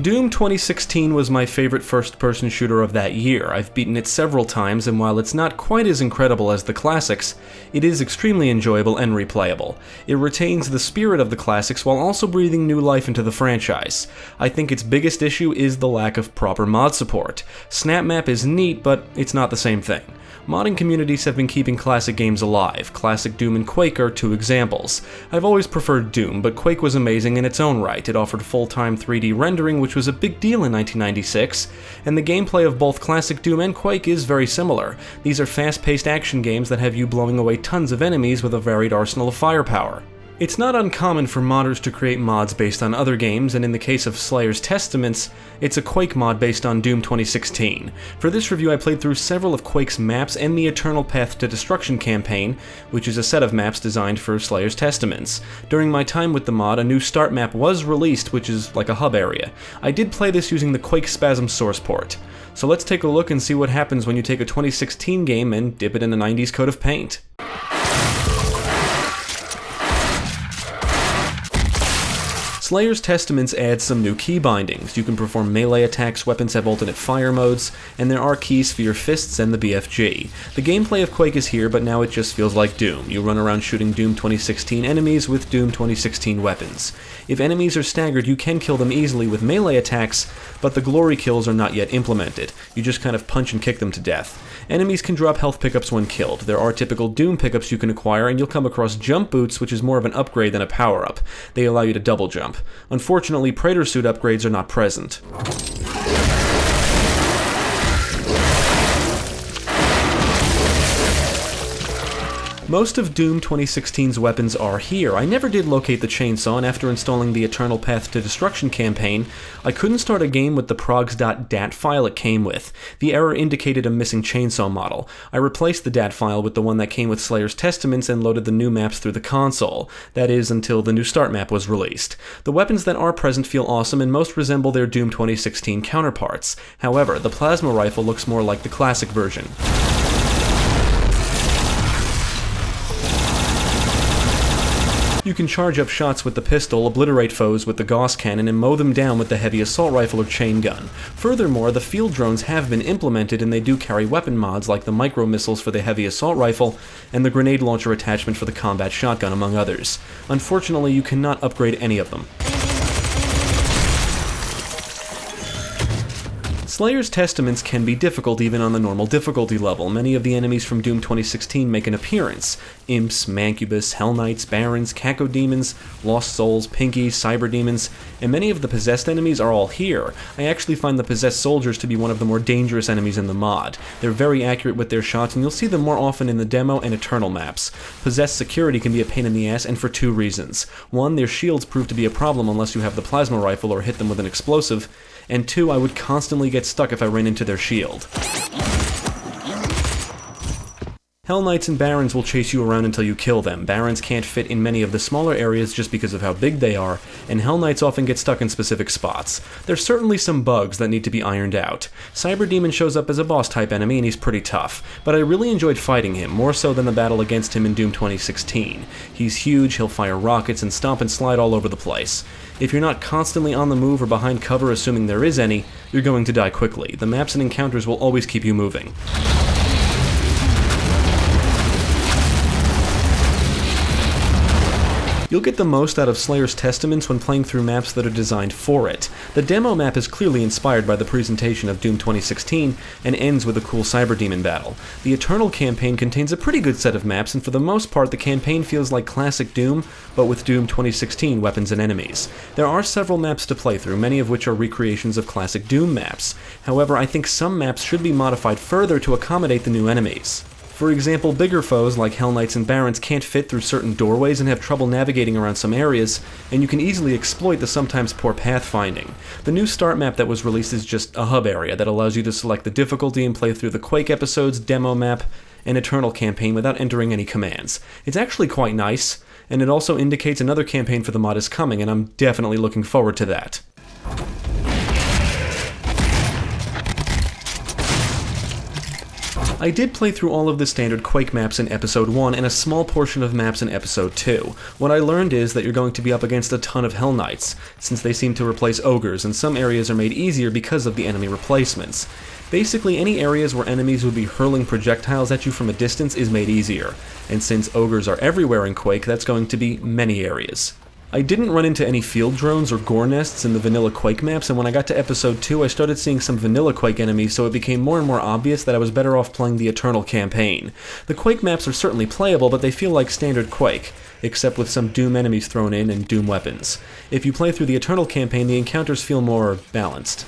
Doom 2016 was my favorite first-person shooter of that year. I've beaten it several times, and while it's not quite as incredible as the classics, it is extremely enjoyable and replayable. It retains the spirit of the classics while also breathing new life into the franchise. I think its biggest issue is the lack of proper mod support. Snap Map is neat, but it's not the same thing. Modding communities have been keeping classic games alive. Classic Doom and Quake are two examples. I've always preferred Doom, but Quake was amazing in its own right. It offered full-time 3D rendering, which was a big deal in 1996, and the gameplay of both classic Doom and Quake is very similar. These are fast-paced action games that have you blowing away tons of enemies with a varied arsenal of firepower. It's not uncommon for modders to create mods based on other games, and in the case of Slayer's Testaments, it's a Quake mod based on Doom 2016. For this review, I played through several of Quake's maps and the Eternal Path to Destruction campaign, which is a set of maps designed for Slayer's Testaments. During my time with the mod, a new start map was released, which is like a hub area. I did play this using the Quake Spasm source port. So let's take a look and see what happens when you take a 2016 game and dip it in a 90s coat of paint. Slayer's Testaments adds some new key bindings. You can perform melee attacks, weapons have alternate fire modes, and there are keys for your fists and the BFG. The gameplay of Quake is here, but now it just feels like Doom. You run around shooting Doom 2016 enemies with Doom 2016 weapons. If enemies are staggered, you can kill them easily with melee attacks, but the glory kills are not yet implemented. You just kind of punch and kick them to death. Enemies can drop health pickups when killed. There are typical Doom pickups you can acquire, and you'll come across jump boots, which is more of an upgrade than a power-up. They allow you to double jump. Unfortunately, Praetor suit upgrades are not present. Most of Doom 2016's weapons are here. I never did locate the chainsaw, and after installing the Eternal Path to Destruction campaign, I couldn't start a game with the progs.dat file it came with. The error indicated a missing chainsaw model. I replaced the dat file with the one that came with Slayer's Testaments and loaded the new maps through the console. That is, until the new start map was released. The weapons that are present feel awesome and most resemble their Doom 2016 counterparts. However, the plasma rifle looks more like the classic version. You can charge up shots with the pistol, obliterate foes with the Gauss cannon, and mow them down with the heavy assault rifle or chain gun. Furthermore, the field drones have been implemented and they do carry weapon mods like the micro missiles for the heavy assault rifle and the grenade launcher attachment for the combat shotgun, among others. Unfortunately, you cannot upgrade any of them. Slayer's Testaments can be difficult even on the normal difficulty level. Many of the enemies from Doom 2016 make an appearance. Imps, Mancubus, Hell Knights, Barons, Cacodemons, Lost Souls, Pinkies, Cyber Demons, and many of the possessed enemies are all here. I actually find the possessed soldiers to be one of the more dangerous enemies in the mod. They're very accurate with their shots, and you'll see them more often in the demo and Eternal maps. Possessed security can be a pain in the ass, and for two reasons. One, their shields prove to be a problem unless you have the plasma rifle or hit them with an explosive, and two, I would constantly get stuck if I ran into their shield. Hell Knights and Barons will chase you around until you kill them. Barons can't fit in many of the smaller areas just because of how big they are, and Hell Knights often get stuck in specific spots. There's certainly some bugs that need to be ironed out. Cyber Demon shows up as a boss-type enemy and he's pretty tough, but I really enjoyed fighting him, more so than the battle against him in Doom 2016. He's huge, he'll fire rockets and stomp and slide all over the place. If you're not constantly on the move or behind cover, assuming there is any, you're going to die quickly. The maps and encounters will always keep you moving. You'll get the most out of Slayer's Testaments when playing through maps that are designed for it. The demo map is clearly inspired by the presentation of Doom 2016 and ends with a cool Cyber Demon battle. The Eternal campaign contains a pretty good set of maps, and for the most part the campaign feels like classic Doom, but with Doom 2016 weapons and enemies. There are several maps to play through, many of which are recreations of classic Doom maps. However, I think some maps should be modified further to accommodate the new enemies. For example, bigger foes like Hell Knights and Barons can't fit through certain doorways and have trouble navigating around some areas, and you can easily exploit the sometimes poor pathfinding. The new start map that was released is just a hub area that allows you to select the difficulty and play through the Quake episodes, demo map, and Eternal campaign without entering any commands. It's actually quite nice, and it also indicates another campaign for the mod is coming, and I'm definitely looking forward to that. I did play through all of the standard Quake maps in Episode 1 and a small portion of maps in Episode 2. What I learned is that you're going to be up against a ton of Hell Knights, since they seem to replace ogres, and some areas are made easier because of the enemy replacements. Basically, any areas where enemies would be hurling projectiles at you from a distance is made easier, and since ogres are everywhere in Quake, that's going to be many areas. I didn't run into any field drones or gore nests in the vanilla Quake maps, and when I got to Episode 2 I started seeing some vanilla Quake enemies, so it became more and more obvious that I was better off playing the Eternal campaign. The Quake maps are certainly playable, but they feel like standard Quake, except with some Doom enemies thrown in and Doom weapons. If you play through the Eternal campaign, the encounters feel more balanced.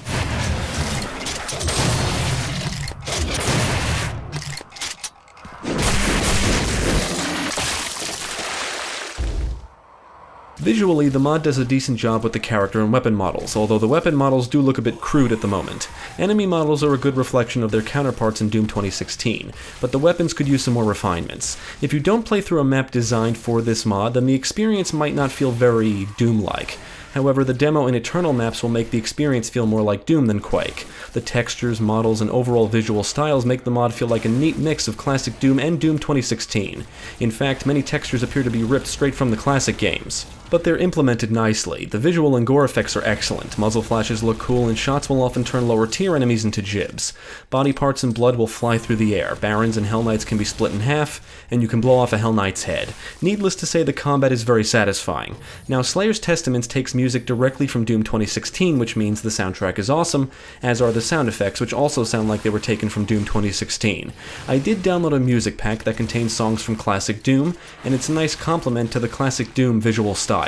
Visually, the mod does a decent job with the character and weapon models, although the weapon models do look a bit crude at the moment. Enemy models are a good reflection of their counterparts in Doom 2016, but the weapons could use some more refinements. If you don't play through a map designed for this mod, then the experience might not feel very Doom-like. However, the demo and Eternal maps will make the experience feel more like Doom than Quake. The textures, models, and overall visual styles make the mod feel like a neat mix of classic Doom and Doom 2016. In fact, many textures appear to be ripped straight from the classic games. But they're implemented nicely. The visual and gore effects are excellent, muzzle flashes look cool, and shots will often turn lower tier enemies into gibs. Body parts and blood will fly through the air, Barons and Hell Knights can be split in half, and you can blow off a Hell Knight's head. Needless to say, the combat is very satisfying. Now, Slayer's Testaments takes music directly from Doom 2016, which means the soundtrack is awesome, as are the sound effects, which also sound like they were taken from Doom 2016. I did download a music pack that contains songs from classic Doom, and it's a nice complement to the classic Doom visual style.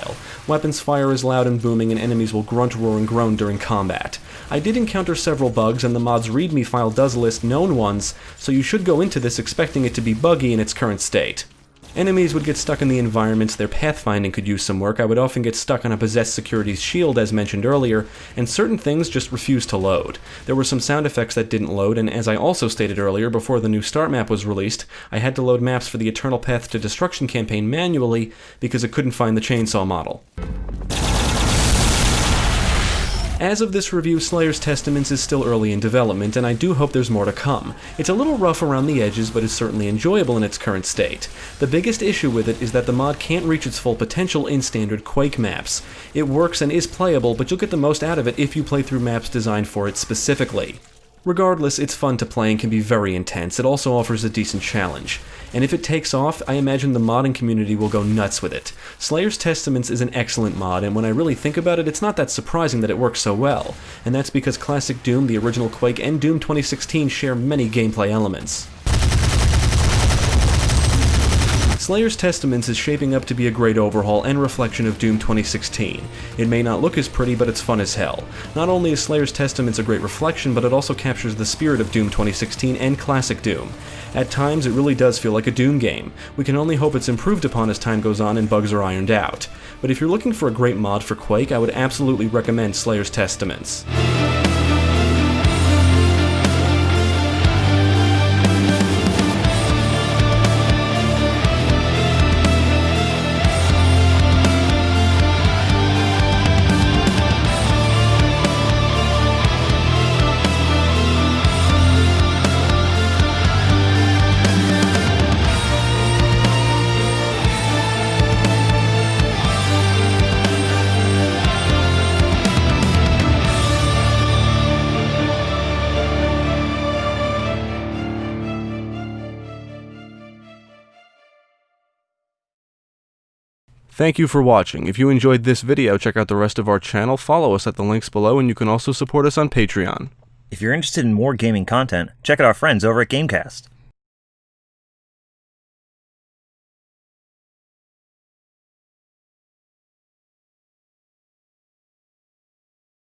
Weapons fire is loud and booming, and enemies will grunt, roar, and groan during combat. I did encounter several bugs, and the mod's README file does list known ones, so you should go into this expecting it to be buggy in its current state. Enemies would get stuck in the environments, their pathfinding could use some work. I would often get stuck on a possessed security's shield, as mentioned earlier, and certain things just refused to load. There were some sound effects that didn't load, and as I also stated earlier, before the new start map was released, I had to load maps for the Eternal Path to Destruction campaign manually because it couldn't find the chainsaw model. As of this review, Slayer's Testaments is still early in development, and I do hope there's more to come. It's a little rough around the edges, but is certainly enjoyable in its current state. The biggest issue with it is that the mod can't reach its full potential in standard Quake maps. It works and is playable, but you'll get the most out of it if you play through maps designed for it specifically. Regardless, it's fun to play and can be very intense. It also offers a decent challenge. And if it takes off, I imagine the modding community will go nuts with it. Slayer's Testaments is an excellent mod, and when I really think about it, it's not that surprising that it works so well. And that's because classic Doom, the original Quake, and Doom 2016 share many gameplay elements. Slayer's Testaments is shaping up to be a great overhaul and reflection of Doom 2016. It may not look as pretty, but it's fun as hell. Not only is Slayer's Testaments a great reflection, but it also captures the spirit of Doom 2016 and classic Doom. At times, it really does feel like a Doom game. We can only hope it's improved upon as time goes on and bugs are ironed out. But if you're looking for a great mod for Quake, I would absolutely recommend Slayer's Testaments. Thank you for watching. If you enjoyed this video, check out the rest of our channel, follow us at the links below, and you can also support us on Patreon. If you're interested in more gaming content, check out our friends over at GameCast.